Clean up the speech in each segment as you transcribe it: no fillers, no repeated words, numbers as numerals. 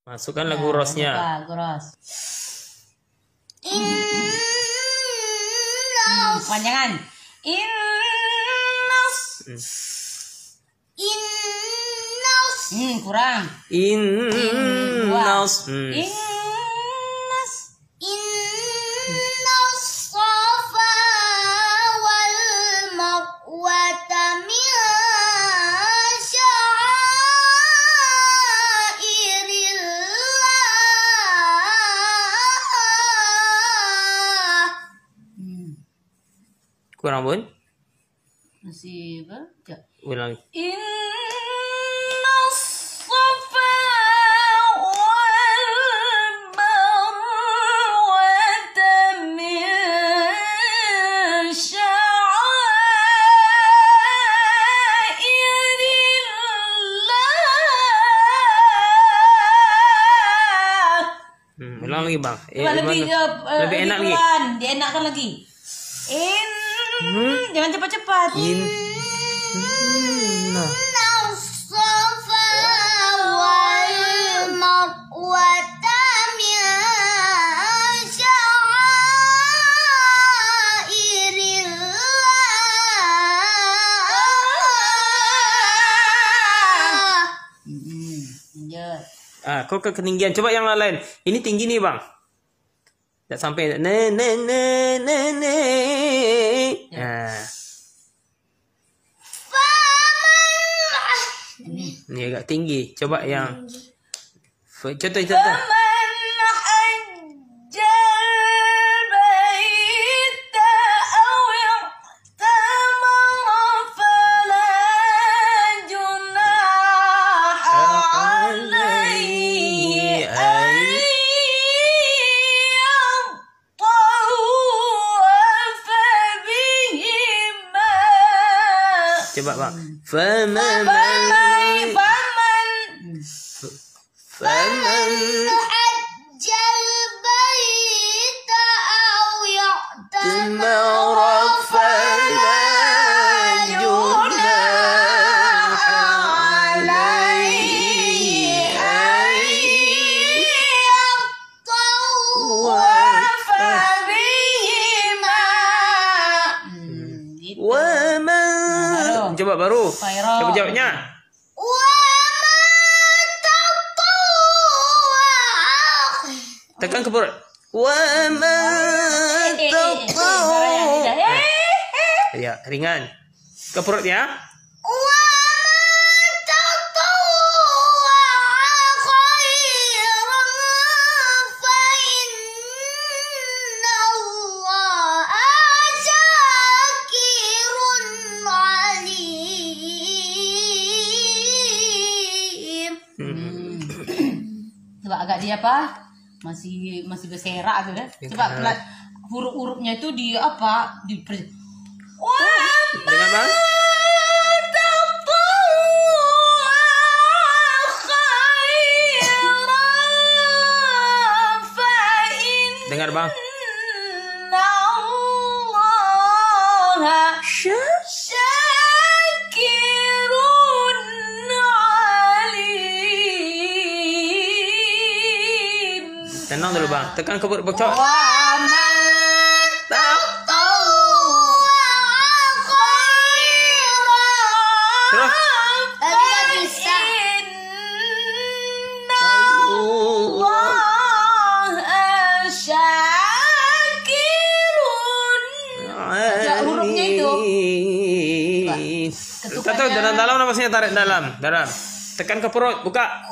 Masukkan lagu rosnya. Ros. Panjangan. Innas. Kurang. Innas. Innas. Innas safa wal marwata min sya'airillah. Kurang pun? Masih baca. Ulang. Innas safa wal marwata min sya'airillah. Ulang lagi bang. Lebih enak lagi. Dienakkan lagi. Jangan cepat-cepat. Innas safa wal marwata min sya'airillah. Kau ke ketinggian. Coba yang lain. Ini tinggi nih bang. Tak sampai. Ini agak tinggi. Coba yang. Contoh. Coba bang. Faman hajjal baita aw ya'tamara fala junaha alayhi an yatawwafa bihima. Coba baru. Coba jawabnya. Tekan ke perut. Ya, ringan. Ke perut ya. Coba agak dia apa? Masih berserak gitu kan? Coba huruf-hurufnya itu di apa? Dengar bang? Dengar bang? Tenang dulu bang, tekan ke perut bocor. Terus. Hurufnya itu. Tahu dalam napasnya, tarik dalam. Tekan ke perut, buka.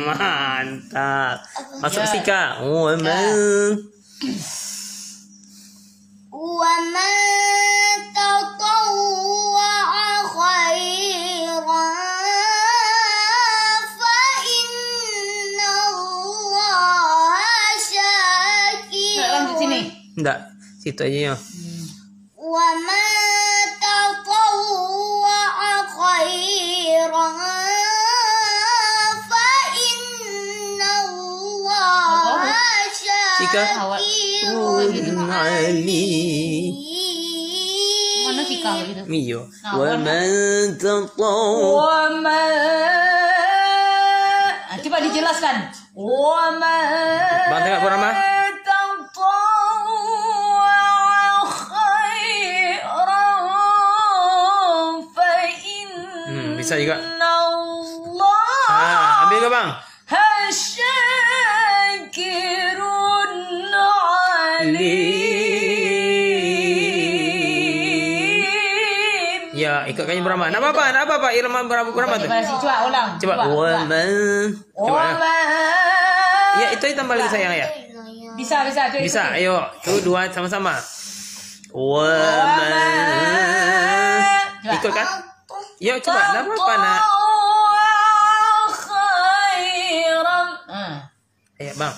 Mantap. Masuk sika. Enggak, situ aja ya. Wa ma tatawwa'a khairan Ika. Awal. Ali. Mana Fika gitu? Iyo. Nah, Wa man tatawwa. Wama. Coba dijelaskan. Wama. Bang tengok Purama. Bisa juga. Ambil ke bang. Hasyakirun alim. Ya, ikutkannya Brahma. Nak apa-apa, irama Brahma tu. Coba ulang. Coba. Ya, itu tambah lagi sayang ya. Bisa. Bisa, ayo. Tu dua sama-sama. Ikut kan? Ya, coba. Nak apa nak? Ayo, bang.